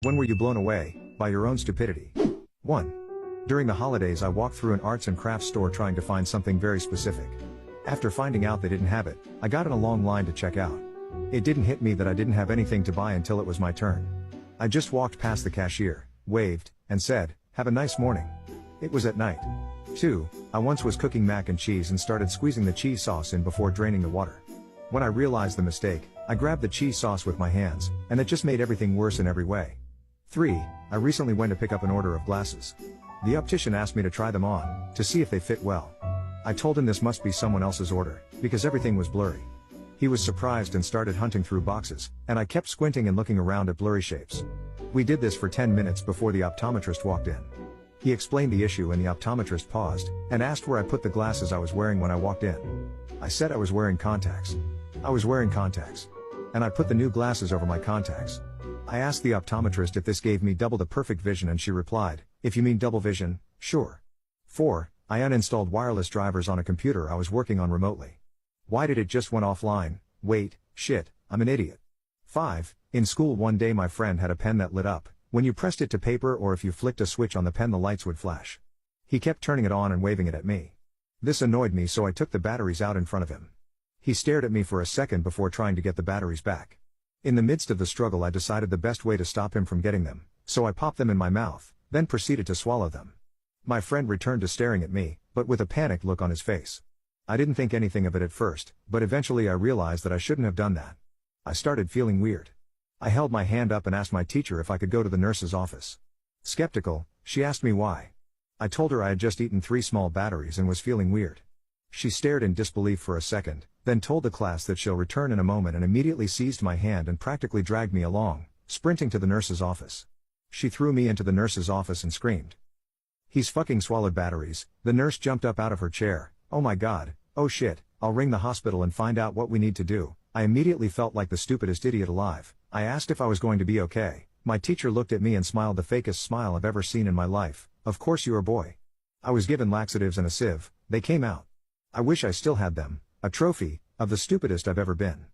When were you blown away by your own stupidity? 1. During the holidays I walked through an arts and crafts store trying to find something very specific. After finding out they didn't have it, I got in a long line to check out. It didn't hit me that I didn't have anything to buy until it was my turn. I just walked past the cashier, waved, and said, "Have a nice morning." It was at night. 2. I once was cooking mac and cheese and started squeezing the cheese sauce in before draining the water. When I realized the mistake, I grabbed the cheese sauce with my hands, and it just made everything worse in every way. 3. I recently went to pick up an order of glasses. The optician asked me to try them on, to see if they fit well. I told him this must be someone else's order, because everything was blurry. He was surprised and started hunting through boxes, and I kept squinting and looking around at blurry shapes. We did this for 10 minutes before the optometrist walked in. He explained the issue and the optometrist paused, and asked where I put the glasses I was wearing when I walked in. I said I was wearing contacts. I was wearing contacts. And I put the new glasses over my contacts. I asked the optometrist if this gave me double the perfect vision and she replied, "If you mean double vision, sure." 4. I uninstalled wireless drivers on a computer I was working on remotely. Why did it just went offline? Wait, shit, I'm an idiot. 5. In school one day my friend had a pen that lit up. When you pressed it to paper or if you flicked a switch on the pen the lights would flash. He kept turning it on and waving it at me. This annoyed me so I took the batteries out in front of him. He stared at me for a second before trying to get the batteries back. In the midst of the struggle I decided the best way to stop him from getting them, so I popped them in my mouth, then proceeded to swallow them. My friend returned to staring at me, but with a panicked look on his face. I didn't think anything of it at first, but eventually I realized that I shouldn't have done that. I started feeling weird. I held my hand up and asked my teacher if I could go to the nurse's office. Skeptical, she asked me why. I told her I had just eaten 3 small batteries and was feeling weird. She stared in disbelief for a second, then told the class that she'll return in a moment and immediately seized my hand and practically dragged me along, sprinting to the nurse's office. She threw me into the nurse's office and screamed. "He's fucking swallowed batteries." The nurse jumped up out of her chair. "Oh my god, oh shit, I'll ring the hospital and find out what we need to do." I immediately felt like the stupidest idiot alive. I asked if I was going to be okay. My teacher looked at me and smiled the fakest smile I've ever seen in my life. "Of course you're a boy." I was given laxatives and a sieve. They came out. I wish I still had them. A trophy of the stupidest I've ever been.